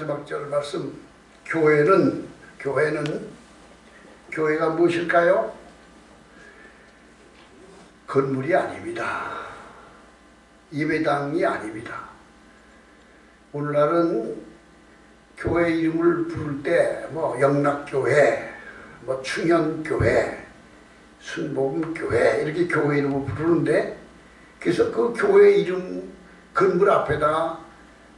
마지막 절 말씀, 교회가 무엇일까요? 건물이 아닙니다. 예배당이 아닙니다. 오늘날은 교회 이름을 부를 때 영락교회, 충현교회, 순복음교회 이렇게 교회 이름을 부르는데, 그래서 그 교회 이름 건물 앞에다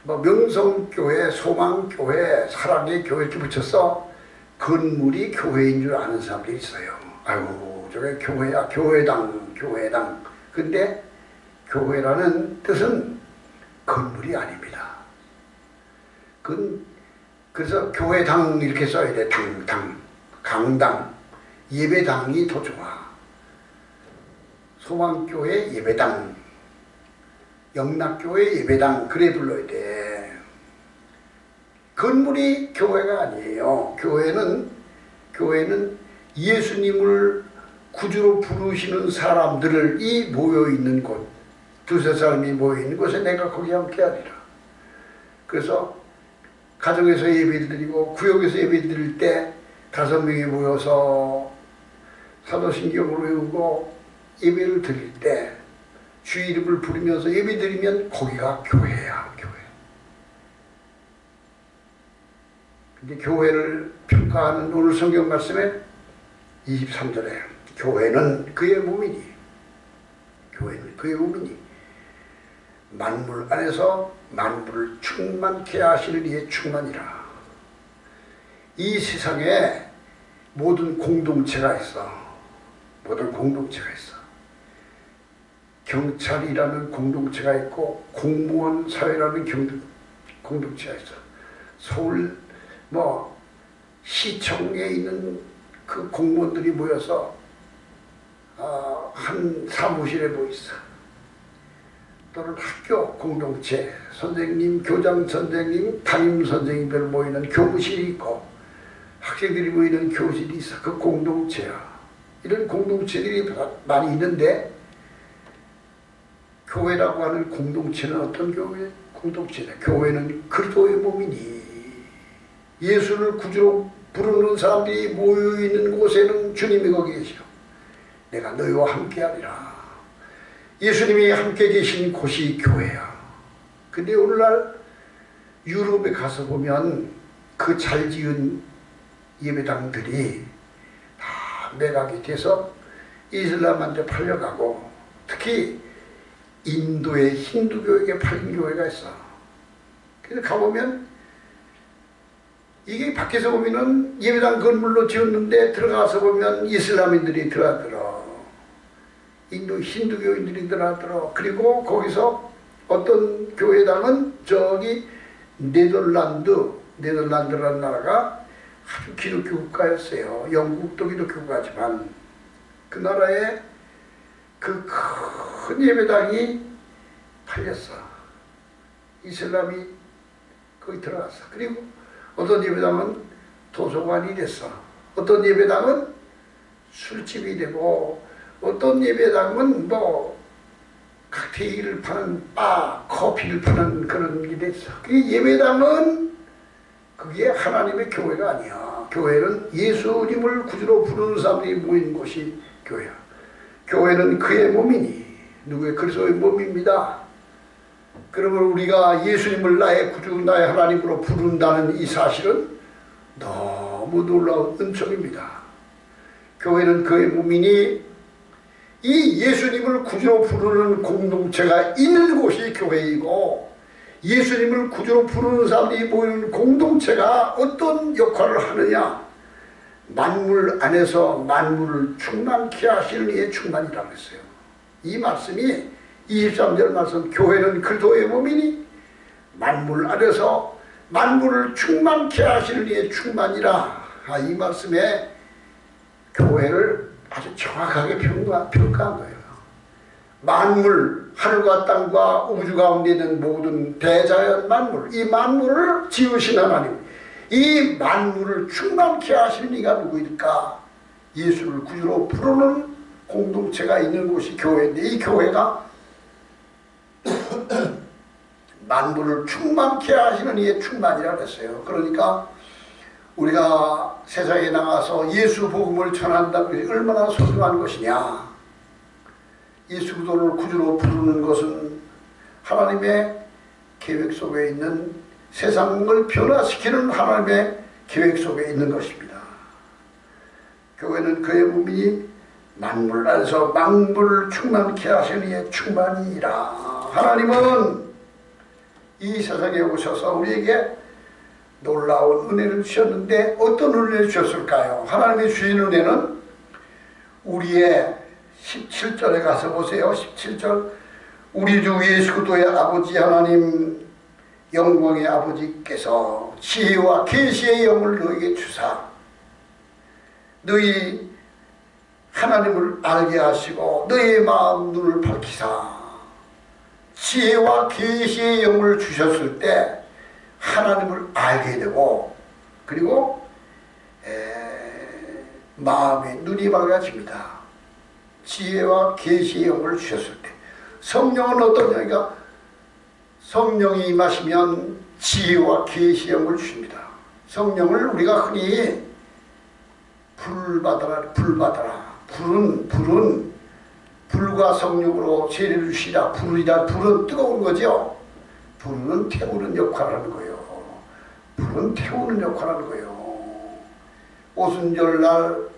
명성교회, 소망교회, 사랑의 교회 이렇게 붙여서 건물이 교회인 줄 아는 사람들이 있어요. 아이고 저게 교회야, 교회당. 근데 교회라는 뜻은 건물이 아닙니다. 그래서 교회당 이렇게 써야 돼. 강당, 예배당이 더 좋아. 소망교회 예배당, 영락교회 예배당, 그래 불러야 돼. 건물이 교회가 아니에요. 교회는 예수님을 구주로 부르시는 사람들이 모여있는 곳, 두세 사람이 모여있는 곳에 내가 거기 함께 하리라. 그래서 가정에서 예배를 드리고 구역에서 예배를 드릴 때 5명이 모여서 사도신경을 외우고 예배를 드릴 때 주 이름을 부르면서 예배 드리면 거기가 교회야, 교회. 근데 교회를 평가하는 오늘 성경 말씀에 23절에 교회는 그의 몸이니, 만물 안에서 만물을 충만케 하시는 이의 충만이라. 이 세상에 모든 공동체가 있어. 경찰이라는 공동체가 있고 공무원 사회라는 공동체가 있어. 서울 시청에 있는 그 공무원들이 모여서 한 사무실에 모였어. 또는 학교 공동체, 선생님, 교장 선생님, 담임 선생님들 모이는 교무실이 있고 학생들이 모이는 교실이 있어. 그 공동체야. 이런 공동체들이 많이 있는데, 교회라고 하는 공동체는 어떤 공동체냐? 교회는 그리스도의 몸이니, 예수를 구주로 부르는 사람들이 모여있는 곳에는 주님이 거기 계시오. 내가 너희와 함께하리라. 예수님이 함께 계신 곳이 교회야. 근데 오늘날 유럽에 가서 보면 그 잘 지은 예배당들이 다 매각이 돼서 이슬람한테 팔려가고, 특히 인도의 힌두교에게 팔린 교회가 있어. 그래서 가보면 이게 밖에서 보면은 예배당 건물로 지었는데 들어가서 보면 이슬람인들이 들어들어, 인도 힌두교인들이 들어들어. 그리고 거기서 어떤 교회당은 저기 네덜란드라는 나라가 아주 기독교 국가였어요. 영국도 기독교 국가지만 그 나라에 그 큰 예배당이 팔렸어. 이슬람이 거기 들어갔어. 그리고 어떤 예배당은 도서관이 됐어. 어떤 예배당은 술집이 되고, 어떤 예배당은 칵테일을 파는 바, 커피를 파는 그런 게 됐어. 그 예배당은 그게 하나님의 교회가 아니야. 교회는 예수님을 구주로 부르는 사람들이 모인 곳이 교회야. 교회는 그의 몸이니, 누구의? 그리스도의 몸입니다. 그러면 우리가 예수님을 나의 구주, 나의 하나님으로 부른다는 이 사실은 너무 놀라운 은총입니다. 교회는 그의 몸이니, 이 예수님을 구주로 부르는 공동체가 있는 곳이 교회이고, 예수님을 구주로 부르는 사람들이 모이는 공동체가 어떤 역할을 하느냐? 만물 안에서 만물을 충만케 하시는 이의 충만이라고 했어요. 이 말씀이 23절 말씀, 교회는 그리스도의 몸이니 만물 안에서 만물을 충만케 하시는 이의 충만이라. 이 말씀에 교회를 아주 정확하게 평가한 거예요. 만물, 하늘과 땅과 우주 가운데 있는 모든 대자연 만물, 이 만물을 지으신 하나님, 이 만물을 충만케 하시는 이가 누구일까? 예수를 구주로 부르는 공동체가 있는 곳이 교회인데, 이 교회가 만물을 충만케 하시는 이의 충만이라고 했어요. 그러니까 우리가 세상에 나가서 예수 복음을 전한다는 것이 얼마나 소중한 것이냐. 예수 그리스도를 구주로 부르는 것은 하나님의 계획 속에 있는 세상을 변화시키는 하나님의 계획 속에 있는 것입니다. 교회는 그의 몸이니 만물 안에서 만물을 충만케 하시는 이의 충만이니라. 하나님은 이 세상에 오셔서 우리에게 놀라운 은혜를 주셨는데 어떤 은혜를 주셨을까요? 하나님이 주신 은혜는 우리의 17절에 가서 보세요. 17절 우리 주 예수 그리스도의 아버지 하나님 영광의 아버지께서 지혜와 계시의 영을 너에게 주사 너희 하나님을 알게 하시고 너의 마음 눈을 밝히사. 지혜와 계시의 영을 주셨을 때 하나님을 알게 되고 그리고 마음의 눈이 밝아집니다. 지혜와 계시의 영을 주셨을 때 성령은 어떠냐니까 성령이 임하시면 지혜와 계시의 영을 주십니다. 성령을 우리가 흔히 불 받아라 불은 불과 성령으로 세례를 주시라. 불은 뜨거운 거죠. 불은 태우는 역할을 하는 거예요. 불은 태우는 역할을 하는 거예요. 오순절날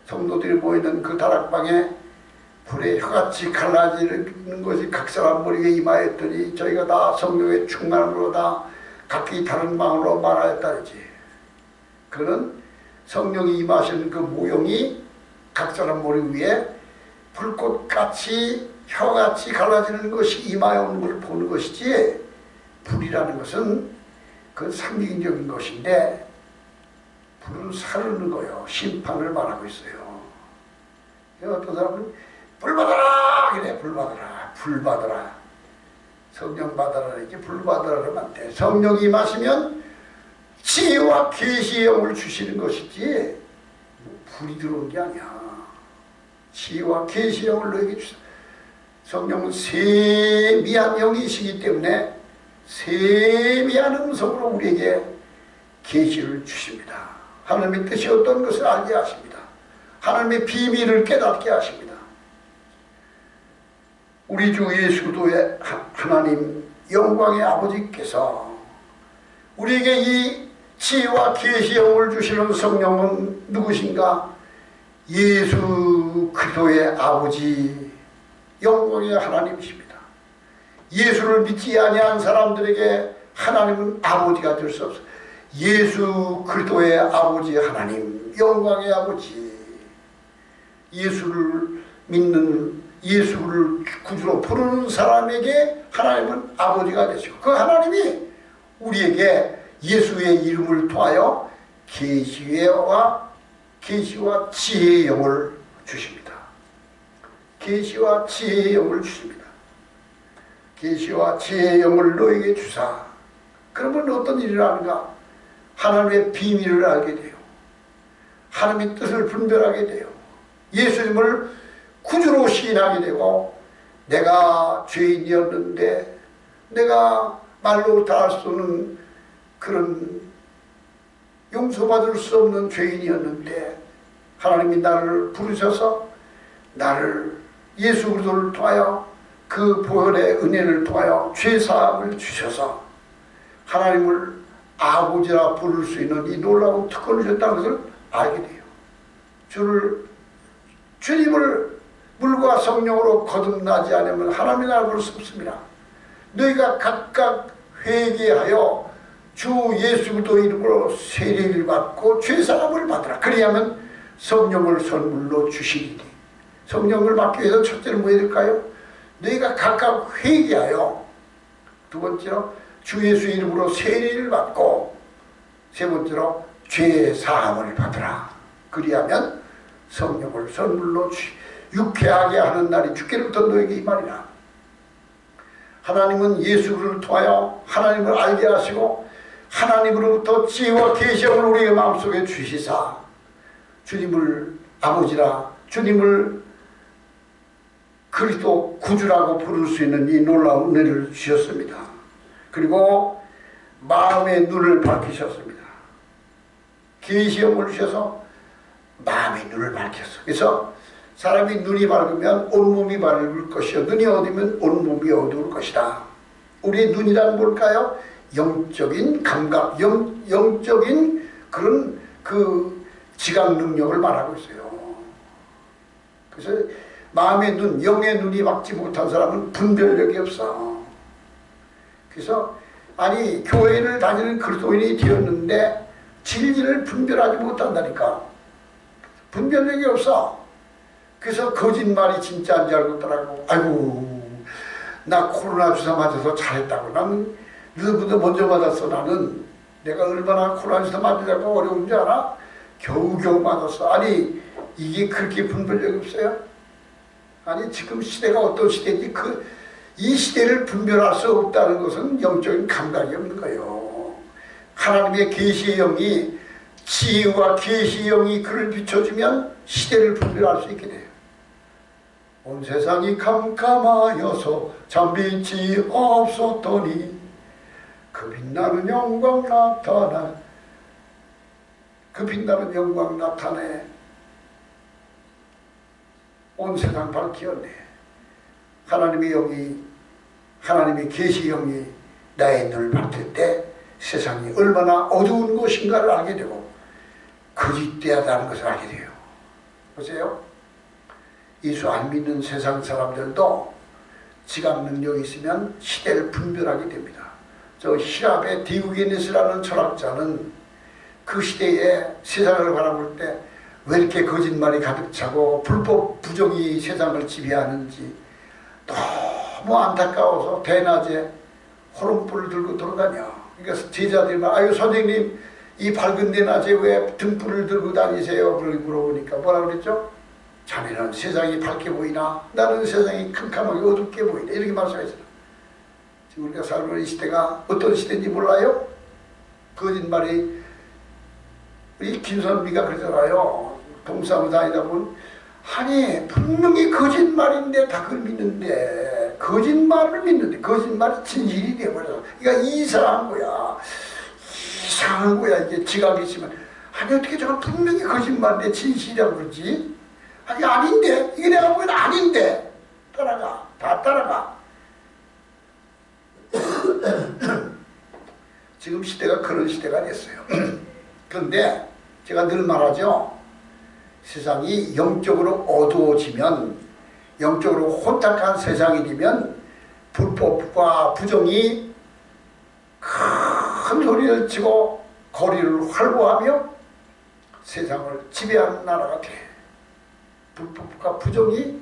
성도들이 모이는 그 다락방에 불에 혀같이 갈라지는 것이 각 사람 머리에 임하였더니 저희가 다 성령의 충만으로 다 각기 다른 방으로 말하였다지. 그는 성령이 임하시는 그 모형이 각 사람 머리 위에 불꽃같이 혀같이 갈라지는 것이 임하여 오는 것을 보는 것이지 불이라는 것은 그건 상징적인 것인데 불은 사르는 거예요. 심판을 말하고 있어요. 어떤 사람은 불 받아라! 그래, 불 받아라. 불 받아라. 성령 받아라. 이렇게 불 받아라 그러면 안 돼. 성령이 임하시면 지혜와 계시의 영을 주시는 것이지 불이 들어온 게 아니야. 지혜와 계시의 영을 너에게 주사. 성령은 세미한 영이시기 때문에 세미한 음성으로 우리에게 계시를 주십니다. 하나님의 뜻이 어떤 것을 알게 하십니다. 하나님의 비밀을 깨닫게 하십니다. 우리 주 예수 그리스도의 하나님 영광의 아버지께서 우리에게 이 지혜와 계시의 영을 주시는 성령은 누구신가? 예수 그리스도의 아버지 영광의 하나님이십니다. 예수를 믿지 아니한 사람들에게 하나님은 아버지가 될 수 없어요. 예수 그리스도의 아버지 하나님 영광의 아버지 예수를 믿는 예수를 구주로 부르는 사람에게 하나님은 아버지가 되시고 그 하나님이 우리에게 예수의 이름을 통하여 계시와 지혜의 영을 주십니다. 계시와 지혜의 영을 주십니다. 계시와 지혜의 영을 너에게 주사. 그러면 어떤 일을 하는가? 하나님의 비밀을 알게 돼요. 하나님의 뜻을 분별하게 돼요. 예수님을 구주로 시인하게 되고 내가 죄인이었는데 내가 말로 다 할 수 없는 그런 용서받을 수 없는 죄인이었는데 하나님이 나를 부르셔서 나를 예수 그리스도를 통하여 그 보혈의 은혜를 통하여 죄사함을 주셔서 하나님을 아버지라 부를 수 있는 이 놀라운 특권을 주셨다는 것을 알게 돼요. 주님을 물과 성령으로 거듭나지 않으면 하나님의 나라를 볼 수 없습니다. 너희가 각각 회개하여 주 예수 그리스도 이름으로 세례를 받고 죄사함을 받으라. 그리하면 성령을 선물로 주시리니. 성령을 받기 위해서 첫째는 뭐 해야 될까요? 너희가 각각 회개하여 두 번째로 주 예수 이름으로 세례를 받고 세 번째로 죄사함을 받으라. 그리하면 성령을 선물로 유쾌하게 하는 날이 주께로부터 너에게 임하리라. 하나님은 예수를 통하여 하나님을 알게 하시고 하나님으로부터 지혜와 계시를 우리의 마음속에 주시사 주님을 아버지라 주님을 그리스도 구주라고 부를 수 있는 이 놀라운 은혜를 주셨습니다. 그리고 마음의 눈을 밝히셨습니다. 계시형을 주셔서 마음의 눈을 밝혔어. 그래서 사람이 눈이 밝으면 온몸이 밝을 것이요 눈이 어두우면 온몸이 어두울 것이다. 우리의 눈이란 뭘까요? 영적인 감각, 영적인 그런 그 지각 능력을 말하고 있어요. 그래서 마음의 눈, 영의 눈이 막지 못한 사람은 분별력이 없어. 그래서 아니 교회를 다니는 그리스도인이 되었는데 진리를 분별하지 못한다니까. 분별력이 없어. 그래서 거짓말이 진짜인 줄 알고 있더라고. 아이고 나 코로나 주사 맞아서 잘했다고. 나는 너보다 먼저 맞았어. 나는 내가 얼마나 코로나 주사 맞으려고 어려운 줄 알아? 겨우겨우 맞았어. 아니 이게 그렇게 분별력이 없어요? 아니 지금 시대가 어떤 시대인지 이 시대를 분별할 수 없다는 것은 영적인 감각이 없는 거예요. 하나님의 계시의 영이 지혜와 계시의 영이 그를 비춰주면 시대를 분별할 수 있게 돼요. 온 세상이 캄캄하여서 잠빛이 없었더니 그 빛나는 영광 나타나 그 빛나는 영광 나타내 온 세상 밝히었네. 하나님의 영이 하나님의 계시의 영이 나의 눈을 밝힐 때 세상이 얼마나 어두운 것인가를 알게 되고 거짓되었다는 것을 알게 돼요. 보세요. 예수 안 믿는 세상 사람들도 지각 능력이 있으면 시대를 분별하게 됩니다. 저 히랍의 디오게네스라는 철학자는 그 시대에 세상을 바라볼 때 왜 이렇게 거짓말이 가득 차고 불법 부정이 세상을 지배하는지 너무 안타까워서 대낮에 호롱불을 들고 돌아다녀. 그러니까 제자들이 막 아유 선생님 이 밝은 대낮에 왜 등불을 들고 다니세요? 물어보니까 뭐라 그랬죠? 자네는 세상이 밝게 보이나? 나는 세상이 캄캄하게 어둡게 보이나? 이렇게 말씀하셨어요. 지금 우리가 살고 있는 시대가 어떤 시대인지 몰라요? 거짓말이 우리 김선미가 그러잖아요. 동사무 다니다 보면 아니 분명히 거짓말인데 다 그걸 믿는데 거짓말을 믿는데 거짓말이 진실이 되어버려. 그러니까 이상한 거야. 이상한 거야. 이게 지각이 있으면 아니 어떻게 저건 분명히 거짓말인데 진실이라고 그러지? 아니 아닌데 이게 내가 보기엔 아닌데 따라가. 다 따라가. 지금 시대가 그런 시대가 됐어요. 그런데 제가 늘 말하죠. 세상이 영적으로 어두워지면 영적으로 혼탁한 세상이 되면 불법과 부정이 큰 소리를 치고 거리를 활보하며 세상을 지배하는 나라가 돼. 불법과 부정이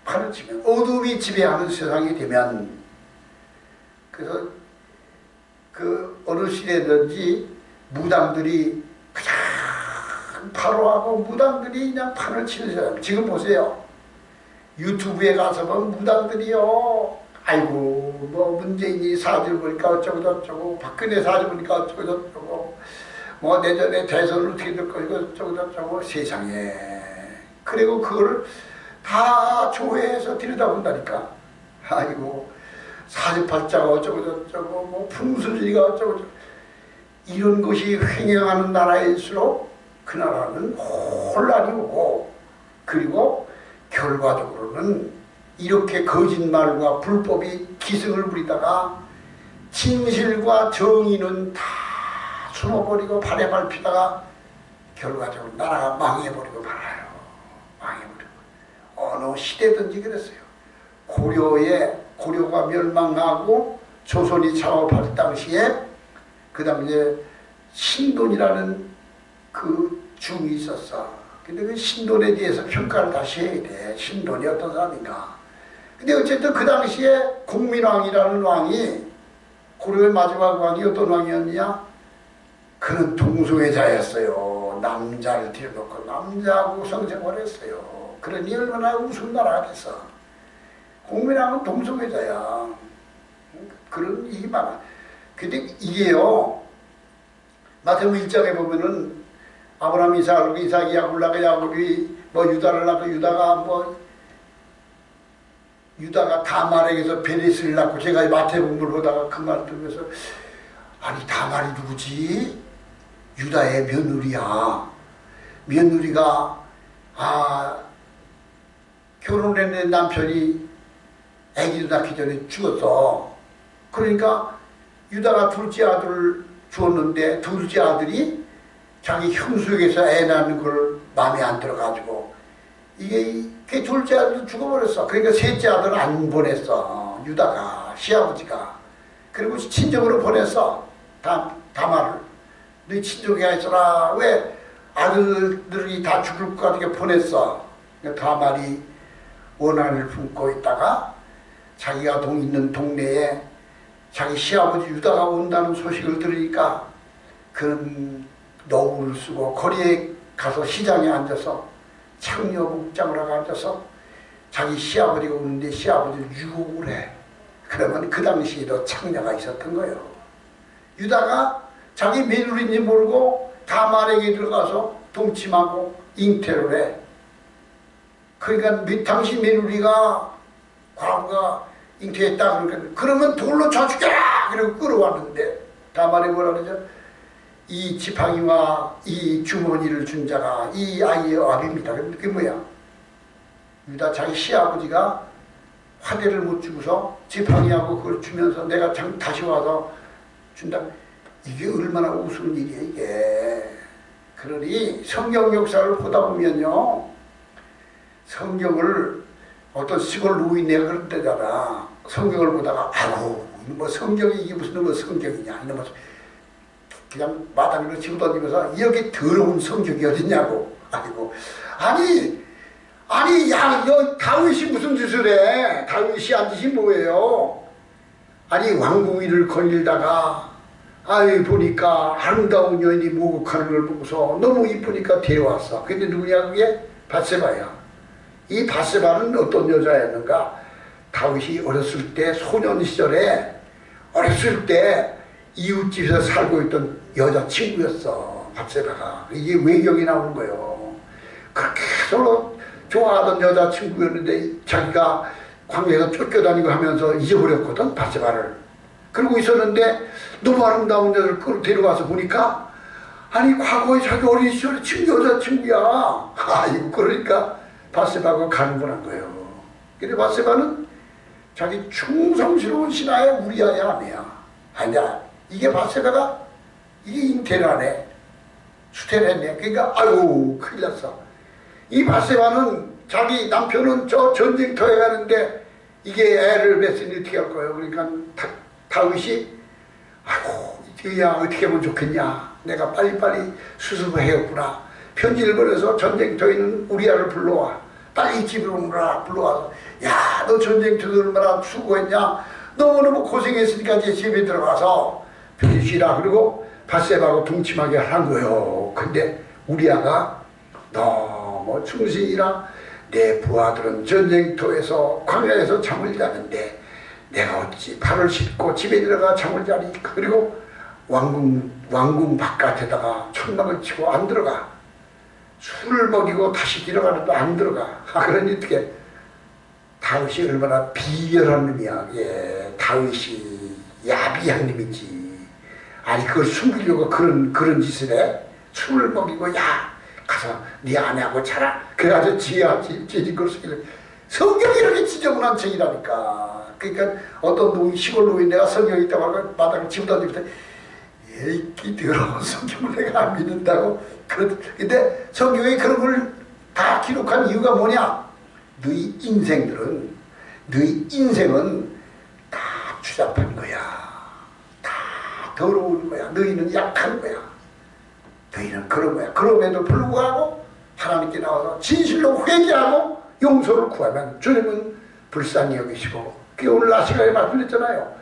판을 치면 어둠이 지배하는 세상이 되면 그래서 그 어느 시대든지 무당들이 그냥 바로하고 무당들이 그냥 판을 치는 사람. 지금 보세요. 유튜브에 가서 보면 무당들이요. 아이고 뭐 문재인이 사주 보니까 어쩌고 저쩌고 박근혜 사주 보니까 어쩌고 저쩌고 뭐 내년에 대선을 어떻게 될 거고 어쩌고 저쩌고 세상에. 그리고 그걸 다 조회해서 들여다본다니까. 아이고 사주팔자가 어쩌고 저쩌고 뭐 풍수지리가 어쩌고 저쩌고 이런 것이 횡행하는 나라일수록 그 나라는 혼란이 오고 그리고 결과적으로는 이렇게 거짓말과 불법이 기승을 부리다가 진실과 정의는 다 숨어버리고 발에 밟히다가 결과적으로 나라가 망해버리고 말아요. 망해버리고. 어느 시대든지 그랬어요. 고려가 멸망하고 조선이 창업할 당시에 그 당시에 신돈이라는 그 중이 있었어. 근데 그 신돈에 대해서 평가를 다시 해야 돼. 신돈이 어떤 사람인가. 근데 어쨌든 그 당시에 공민왕이라는 왕이 고려의 마지막 왕이 어떤 왕이었냐? 그는 동성애자였어요. 남자를 들여놓고 남자하고 성생활을 했어요. 그러니 얼마나 우스운 나라가 됐어. 공민왕은 동성애자야. 그런 일이 많아. 근데 이게요. 마태복음 1장에 보면은 아브라함이 이삭이 야곱을 낳고 야곱이 뭐 유다를 낳고 유다가 뭐 유다가 다말에게서 베레스를 낳고, 제가 마태복음을 보다가 그 말 들으면서 아니 다말이 누구지? 유다의 며느리야. 며느리가 결혼했는데 남편이 아기를 낳기 전에 죽었어. 그러니까 유다가 둘째 아들을 주었는데 둘째 아들이 자기 형수에게서 애 낳는 걸 마음에 안 들어가지고 이게 둘째 아들도 죽어버렸어. 그러니까 셋째 아들은 안 보냈어. 유다가, 시아버지가. 그리고 친정으로 보냈어. 다말을. 너 친정에 있어라. 왜 아들들이 다 죽을 것 같으니까 보냈어. 그러니까 다말이 원한을 품고 있다가 자기가 있는 동네에 자기 시아버지 유다가 온다는 소식을 들으니까 그는 노구를 쓰고 거리에 가서 시장에 앉아서 창녀 목장을 하고 앉아서 자기 시아버지가 오는데 시아버지를 유혹을 해. 그러면 그 당시에도 창녀가 있었던 거예요. 유다가 자기 며느리인지 모르고 다말에게 들어가서 동침하고 잉태를 해. 그러니까 당시 며느리가 과부가 잉태했다 그러면 돌로 쳐 죽여라! 그리고 끌어왔는데 다말이 뭐라 그러죠? 이 지팡이와 이 주머니를 준 자가 이 아이의 아비입니다. 그게 뭐야? 유다 자기 시아버지가 화대를 못 주고서 지팡이하고 그걸 주면서 내가 다시 와서 준다. 이게 얼마나 우스운 일이야 이게. 그러니 성경 역사를 보다 보면요, 성경을 어떤 시골 노인네가 그런 데다가 성경을 보다가 아이고 뭐 성경이 이게 무슨 뭐 성경이냐 이놈 그냥 마당으로 집어던지면서 여기 더러운 성경이 어딨냐고. 아이고 아니 야 너 다윗이 무슨 짓을 해? 다윗이 한 짓이 뭐예요? 아니 왕궁위를 걸리다가 보니까 아름다운 여인이 목욕하는 걸 보고서 너무 이쁘니까 데려왔어. 근데 누구냐 그게? 밧세바야. 이 밧세바는 어떤 여자였는가? 다윗이 어렸을 때 소년 시절에 어렸을 때 이웃집에서 살고 있던 여자친구였어. 밧세바가. 이게 외경이 나오는 거예요. 그렇게 서로 좋아하던 여자친구였는데 자기가 광야에서 쫓겨다니고 하면서 잊어버렸거든 밧세바를. 그러고 있었는데 너무 아름다운 여자를 끌어 데려와서 보니까 아니 과거에 자기 어린 시절에 여자친구야. 아이고 그러니까 밧세바가 간구한 거예요. 근데 밧세바는 자기 충성스러운 신하의 우리아의 아내야. 아니야. 이게 밧세바가 이게 잉태를 하네. 수태를 했네. 그러니까 아이고 큰일 났어. 이 밧세바는 자기 남편은 저 전쟁터에 가는데 이게 애를 뵀으니 어떻게 할 거예요. 그러니까 다윗이 아이고 야 어떻게 하면 좋겠냐. 내가 빨리빨리 수습을 해였구나. 편지를 보내서 전쟁터에 있는 우리아를 불러와. 빨리 집에 오느라 불러와서 야 너 전쟁터에 얼마나 수고했냐. 너무너무 고생했으니까 이제 집에 들어가서 편히 쉬라. 그리고 밧세바하고 동침하게 한 거예요. 근데 우리아가 너무 충신이라 내 부하들은 전쟁터에서 광야에서 잠을 자는데 내가 어찌 발을 씻고 집에 들어가 잠을 자리. 그리고 왕궁 바깥에다가 천막을 치고 안 들어가. 술을 먹이고 다시 들어가는데 안 들어가. 그러니 어떻게 다윗이 얼마나 비열한 놈이야. 예, 다윗이 야비한 놈이지. 아니 그걸 숨기려고 그런 짓을 해. 술을 먹이고 야 가서 네 아내하고 자라. 그래가지고 지진 걸 숨기려. 성경이 이렇게 지저분한 책이라니까. 그러니까 어떤 시골 노인네가 성경이 있다고 하고 마당을 집어던질 때 에이 더러운 성경을 내가 안 믿는다고. 근데 성경에 그런 걸 다 기록한 이유가 뭐냐? 너희 인생은 다 추잡한 거야. 다 더러운 거야. 너희는 약한 거야. 너희는 그런 거야. 그럼에도 불구하고 하나님께 나와서 진실로 회개하고 용서를 구하면 주님은 불쌍히 여기시고. 그게 오늘 낮 시간에 말씀드렸잖아요.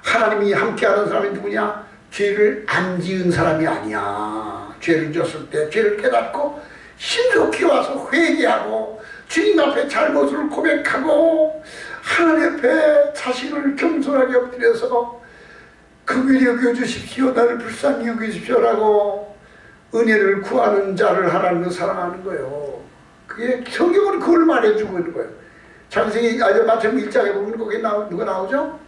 하나님이 함께하는 사람이 누구냐? 죄를 안 지은 사람이 아니야. 죄를 졌을 때 죄를 깨닫고 신속히 와서 회개하고 주님 앞에 잘못을 고백하고 하나님 앞에 자신을 겸손하게 엎드려서 긍휼히 여겨주십시오. 나를 불쌍히 여겨주십시오라고 은혜를 구하는 자를 하나님은 사랑하는 거예요. 그게 성경은 그걸 말해주고 있는 거예요. 창세기 마태복음 1장에 보면 거기 누가 나오죠?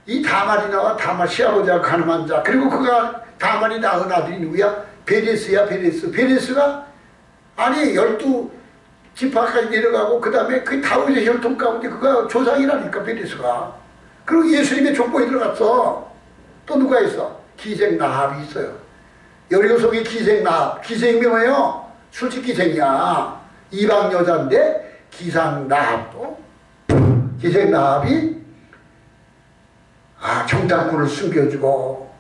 이 다말이 나와. 다말 시아버지가 가늠한 자. 그리고 그가 다말이 낳은 아들이 누구야? 베레스야. 베레스가 아니 12지파까지 내려가고 그 다음에 그 다윗의 혈통 가운데 그가 조상이라니까 베레스가. 그리고 예수님의 족보에 들어갔어. 또 누가 있어? 기생 라합이 있어요. 여리고 속의 기생 라합. 기생이 뭐예요? 술집 기생이야. 이방 여자인데 기상 라합도 기생 라합이 정탐꾼을 숨겨주고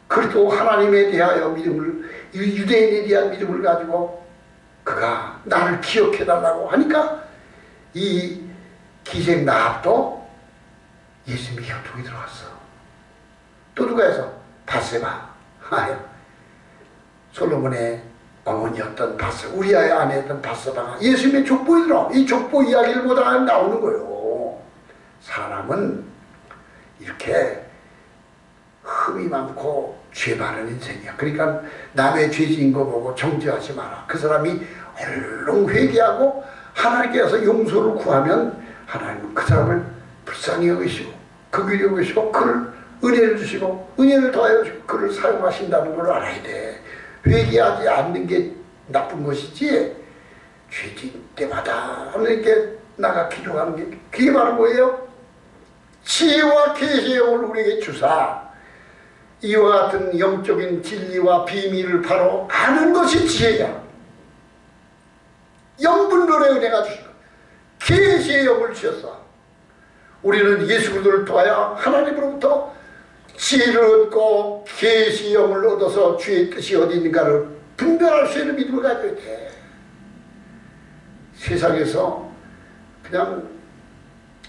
그리고 하나님에 대하여 믿음을 유대인에 대한 믿음을 가지고 그가 나를 기억해달라고 하니까 이 기생 라합도 예수님의 혈통에 들어갔어. 또 누가 해서 바세바. 솔로몬의 어머니였던 바세바, 우리아의 아내였던 바세바가 예수님의 족보에 들어. 이 족보 이야기를 보다가 나오는 거예요. 사람은 이렇게 흠이 많고 죄 많은 인생이야. 그러니까 남의 죄진 거 보고 정죄하지 마라. 그 사람이 얼른 회개하고 하나님께서 용서를 구하면 하나님은 그 사람을 불쌍히 여기시고 극률히 여기시고 그를 은혜를 주시고 은혜를 더하여 주시고 그를 사용하신다는 걸 알아야 돼. 회개하지 않는 게 나쁜 것이지 죄진 때마다 하나님께 나가 기도하는 게 그게 바로 뭐예요? 지혜와 계시의 영을 우리에게 주사 이와 같은 영적인 진리와 비밀을 바로 아는 것이 지혜야. 영분별의 은혜가 주시고 계시의 영을 주셨어. 우리는 예수 그리스도를 통하여 하나님으로부터 지혜를 얻고 계시의 영을 얻어서 주의 뜻이 어디 있는가를 분별할 수 있는 믿음을 가져야 돼. 세상에서 그냥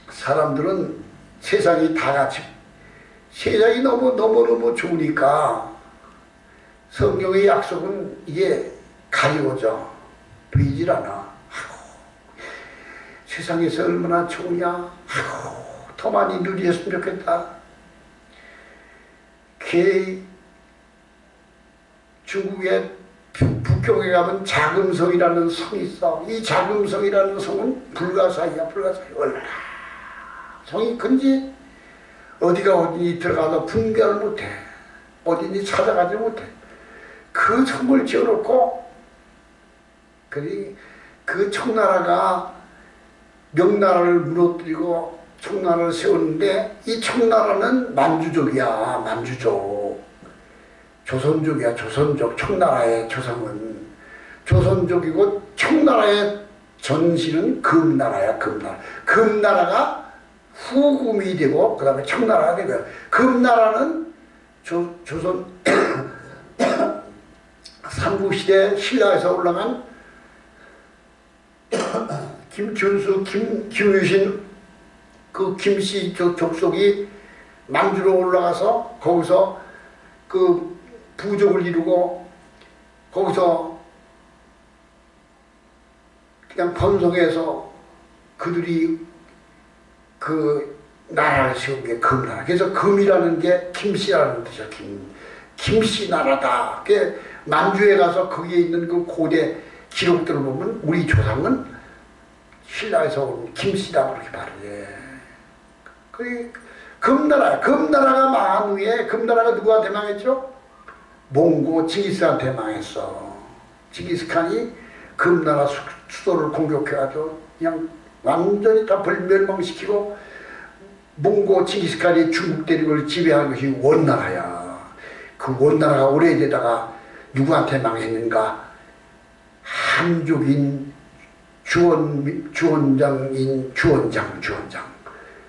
사람들은 세상이 다 같이 세상이 너무 좋으니까 성경의 약속은 이게 가리워져 보이질 않아. 세상에서 얼마나 좋으냐. 더 많이 누리했으면 좋겠다. 중국의 북경에 가면 자금성이라는 성이 있어. 이 자금성이라는 성은 불가사의야. 얼마나 성이 큰지 어디가 어디 들어가서 분별을 못해. 어딘지 찾아가지 못해. 그 성을 지어놓고 그 청나라가 명나라를 무너뜨리고 청나라를 세우는데 이 청나라는 만주족이야. 만주족. 조선족이야. 조선족. 청나라의 조상은 조선족이고 청나라의 전신은 금나라야. 금나라가 후금이 되고 그 다음에 청나라가 되고요. 금나라는 조선 삼국시대 신라에서 올라간 김준수, 김유신 그 김씨 족속이 만주로 올라가서 거기서 그 부족을 이루고 거기서 그냥 번성해서 그들이 그 나라를 세운 게 금나라. 그래서 금이라는 게 김씨라는 뜻이야. 김씨 나라다. 그 만주에 가서 거기에 있는 그 고대 기록들을 보면 우리 조상은 신라에서 온 김씨다 그렇게 말해. 그 금나라. 금나라가 망한 후에 금나라가 누구한테 망했죠? 몽고 징기스칸한테 망했어. 징기스칸이 금나라 수도를 공격해가지고 그냥 완전히 다 멸망시키고 몽고 징기스칸이 중국 대륙을 지배한 것이 원나라야. 그 원나라가 오래되다가 누구한테 망했는가? 한족인 주원장인 주원장.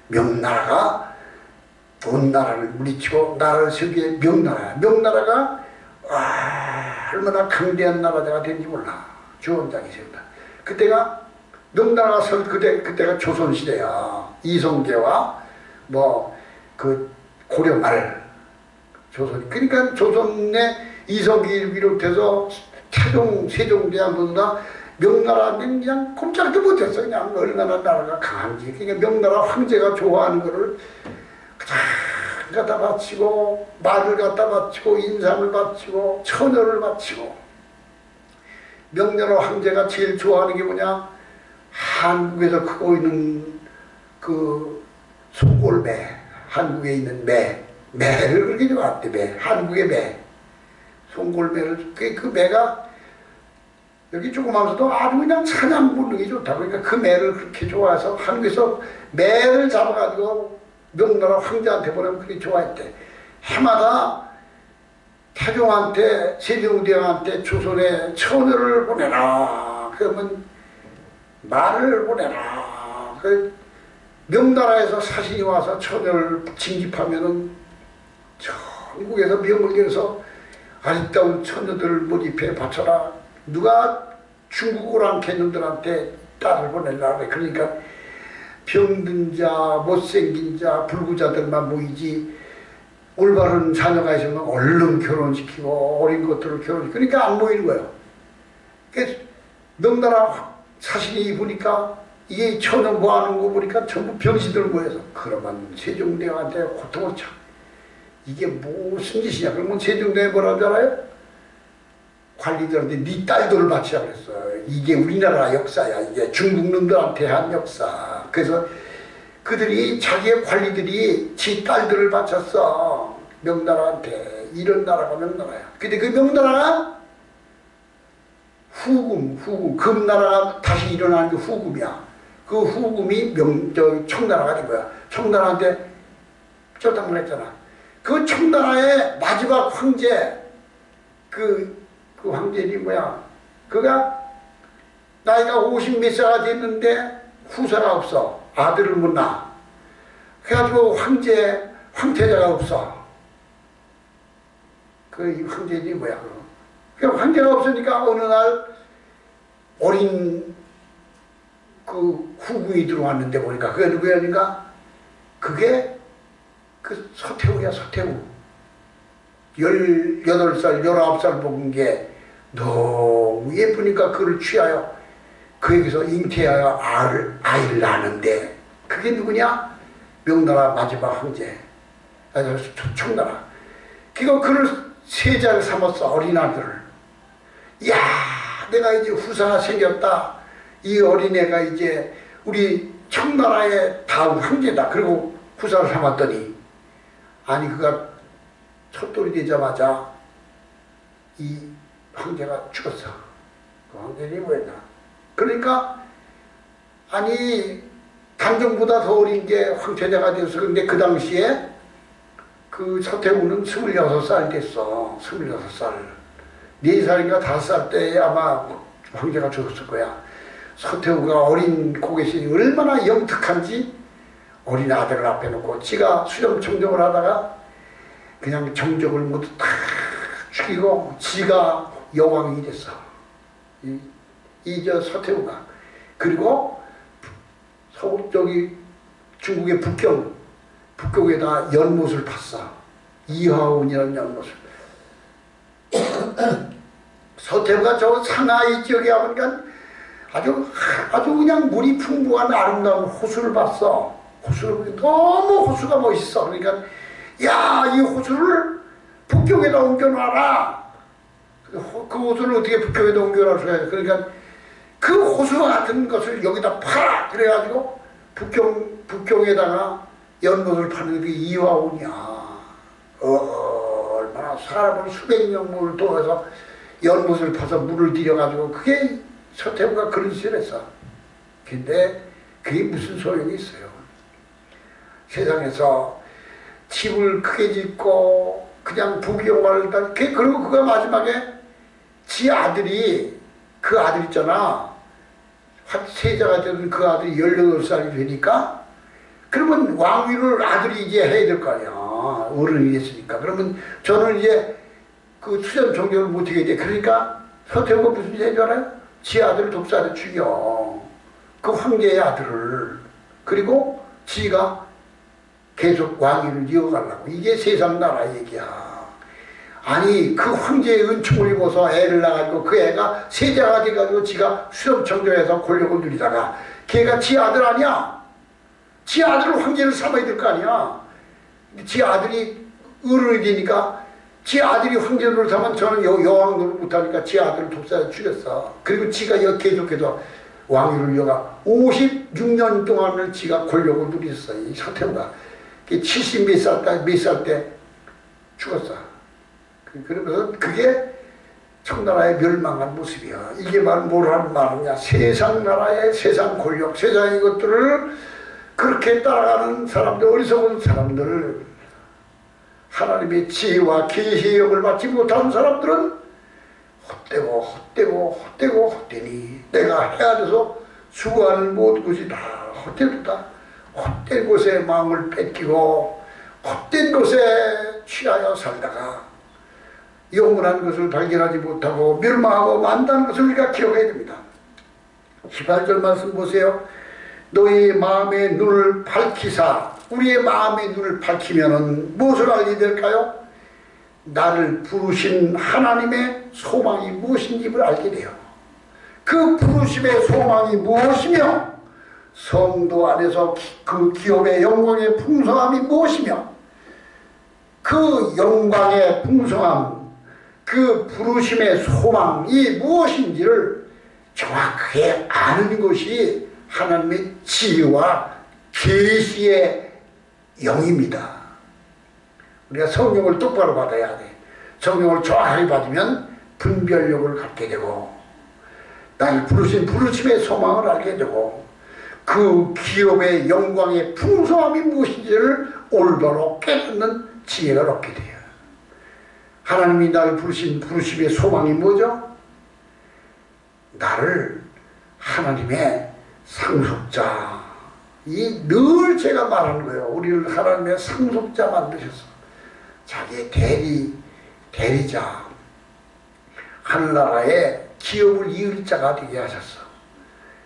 명나라가 원나라를 물리치고 나라를 세우기에 명나라가 얼마나 강대한 나라가 된지 몰라. 주원장이 세운다. 그때가 명나라가 그때가 조선시대야. 이성계와 그 고려말 조선. 그러니까 조선의 이성계를 비롯해서 세종대왕보다 명나라는 그냥 꼼짝도 못했어. 그냥 얼마나 나라가 강한지. 그러니까 명나라 황제가 좋아하는 거를 갖다 바치고 말을 갖다 바치고 인삼을 바치고 처녀를 바치고. 명나라 황제가 제일 좋아하는 게 뭐냐? 한국에서 크고 있는 그 송골매, 한국에 있는 매를 그렇게 좋아했대. 매, 한국의 매, 송골매를. 그 매가 여기 조그마면서도 아주 그냥 사냥 본능이 좋다. 그러니까 그 매를 그렇게 좋아해서 한국에서 매를 잡아가지고 명나라 황제한테 보내면 그렇게 좋아했대. 해마다 태종한테, 세종대왕한테 조선에 처녀를 보내라. 그러면 말을 보내라. 그 명나라에서 사신이 와서 처녀를 징집하면은 전국에서 명을 걸어서 아리따운 처녀들을 모집해 바쳐라. 누가 중국 오랑캐놈들한테 딸을 보내려고 그래. 그러니까 병든 자, 못생긴 자, 불구자들만 모이지 올바른 자녀가 있으면 얼른 결혼시키고 어린 것들을 결혼시키고 그러니까 안 모이는 거예요. 그래서 명나라 사신이 보니까 이게 처녀 모아놓은 거 보니까 전부 병신들 모여서 그러면 세종대왕한테 고통을 참 이게 무슨 짓이냐. 그러면 세종대왕이 뭐라고 알아요? 관리들한테 네 딸들을 바치라 그랬어. 이게 우리나라 역사야. 이게 중국 놈들한테 한 역사. 그래서 그들이 자기의 관리들이 지 딸들을 바쳤어. 명나라한테. 이런 나라가 명나라야. 근데 그 명나라가 후금, 금나라가 다시 일어나는 게 후금이야. 그 후금이 청나라가 된 거야. 청나라한테 쫄딱만 했잖아. 그 청나라의 마지막 황제, 그 황제 이름이 뭐야? 그가 나이가 50 몇 살가 됐는데 후사가 없어. 아들을 못 낳아. 그래가지고 황태자가 없어. 그 황제 이름이 뭐야? 그 황제가 없으니까 어느 날 어린 그 후궁이 들어왔는데 보니까 그게 누구야니까 그게 그 서태후야. 서태후. 18살, 19살 먹은 게 너무 예쁘니까 그를 취하여 그에게서 잉태하여 아이를 낳는데 그게 누구냐? 명나라 마지막 황제, 청나라. 그를 세자를 삼았어. 어린 아들을. 야, 내가 이제 후사가 생겼다. 이 어린애가 이제 우리 청나라의 다음 황제다. 그리고 후사를 삼았더니 아니 그가 첫돌이 되자마자 이 황제가 죽었어. 그 황제는 뭐였나? 그러니까 아니 단종보다 더 어린 게 황태자가 되어서 근데 그 당시에 그 서태후는 26살 됐어. 26살. 4살인가 5살 때 아마 황제가 죽었을 거야. 서태후가 어린 고개신이 얼마나 영특한지 어린 아들을 앞에 놓고 지가 수렴 청정을 하다가 그냥 정적을 모두 다 죽이고 지가 여왕이 됐어. 저 서태후가. 그리고 중국의 북경에다 연못을 팠어. 이화운이라는 연못을. 서태후가 저 상하이 지역에 와보니까 아주 그냥 물이 풍부한 아름다운 호수를 봤어. 너무 호수가 멋있어. 그러니까 야, 이 호수를 북경에다 옮겨놔라. 그 호수를 어떻게 북경에다 옮겨놔 줘야 그러니까 그 호수 같은 것을 여기다 팔아. 그래가지고 북경에다가 연못을 파는 게 이화운이야. 얼마나 사람을 수백 명을 도와서 연못을 파서 물을 들여가지고 그게 서태후가 그런 짓을 했어. 근데 그게 무슨 소용이 있어요. 세상에서 집을 크게 짓고 그냥 부귀영화를 다 그리고 그가 마지막에 지 아들이 그 아들 있잖아. 세자가 되던 그 아들이 18살이 되니까 그러면 왕위를 아들이 이제 해야 될 거 아니야. 어른이 됐으니까. 그러면 저는 이제 그 수전 종교를 못하게 돼. 그러니까 서태후가 무슨 짓인 줄 알아요? 지 아들을 독사로 죽여. 그 황제의 아들을. 그리고 지가 계속 왕위를 이어가려고. 이게 세상 나라 얘기야. 아니 그 황제의 은총을 입어서 애를 낳아가지고 그 애가 세자가 돼가지고 지가 수렴청정해서 권력을 누리다가 걔가 지 아들 아니야. 지 아들을 황제를 삼아야 될 거 아니야. 지 아들이 어른이 되니까 지 아들이 황제를 삼으면 저는 여왕 노릇 못하니까 지 아들을 독사에 죽였어. 그리고 지가 계속해서 왕위를 이어가 56년 동안을 지가 권력을 누렸어요. 이 서태후가 70 몇 살 때 죽었어. 그러면서 그게 청나라의 멸망한 모습이야. 이게 뭐라는 말이냐. 세상 나라의 세상 권력, 세상의 것들을 그렇게 따라가는 사람들, 어리석은 사람들, 하나님의 지혜와 계시의 영을 받지 못하는 사람들은 헛되니 내가 해야 돼서 수고하는 모든 것이 다 헛되다. 헛된 곳에 마음을 뺏기고 헛된 것에 취하여 살다가 영원한 것을 발견하지 못하고 멸망하고 만다는 것을 우리가 기억해야 됩니다. 18절 말씀 보세요. 너희 마음의 눈을 밝히사. 우리의 마음의 눈을 밝히면은 무엇을 알게 될까요? 나를 부르신 하나님의 소망이 무엇인지를 알게 돼요. 그 부르심의 소망이 무엇이며 성도 안에서 그 기업의 영광의 풍성함이 무엇이며 그 영광의 풍성함, 그 부르심의 소망이 무엇인지를 정확하게 아는 것이 하나님의 지혜와 계시의 영입니다. 우리가 성령을 똑바로 받아야 돼. 성령을 정확하게 받으면 분별력을 갖게 되고 나를 부르신 부르심의 소망을 알게 되고 그 기업의 영광의 풍성함이 무엇인지를 올바로 깨닫는 지혜를 얻게 돼요. 하나님이 나를 부르신 부르심의 소망이 뭐죠? 나를 하나님의 상속자, 이 늘 제가 말하는 거예요. 우리를 하나님의 상속자 만드셨어. 자기의 대리자, 하늘나라의 기업을 이을 자가 되게 하셨어.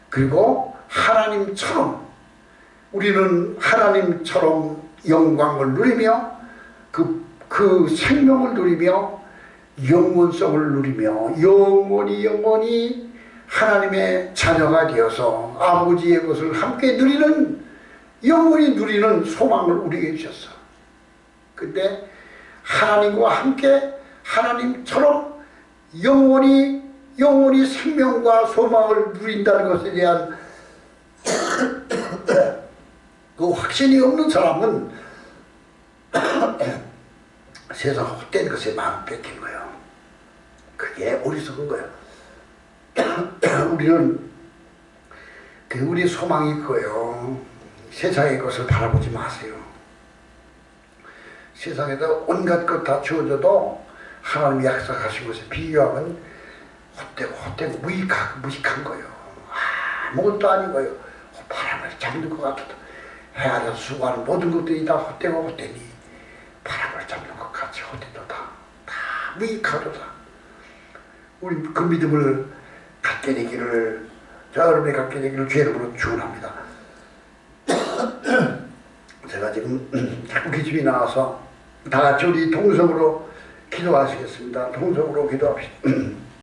그리고 하나님처럼, 우리는 하나님처럼 영광을 누리며 그 생명을 누리며 영원성을 누리며 영원히 하나님의 자녀가 되어서 아버지의 것을 함께 누리는, 영원히 누리는 소망을 우리에게 주셨어. 근데 하나님과 함께 하나님처럼 영원히 생명과 소망을 누린다는 것에 대한 그 확신이 없는 사람은 세상 헛된 것에 마음 뺏긴 거예요. 그게 어리석은 거예요. 우리 소망이 그거예요. 세상의 것을 바라보지 마세요. 세상에다 온갖 것 다 주어져도 하나님이 약속하신 것에 비교하면 헛되고 무익한 거예요. 아무것도 아닌 거예요. 바람을 잡는 것 같아도 해안에서 수고하는 모든 것들이 다 헛되니 바람을 잡는 것 같이 헛되도다. 다 무익하도다. 우리 그 믿음을 갖게 되기를, 여러분이 갖게 되기를 주의 이름으로 축원합니다. 제가 지금 자꾸 기침이 나와서 다 같이 우리 동성으로 기도하시겠습니다. 동성으로 기도합시다.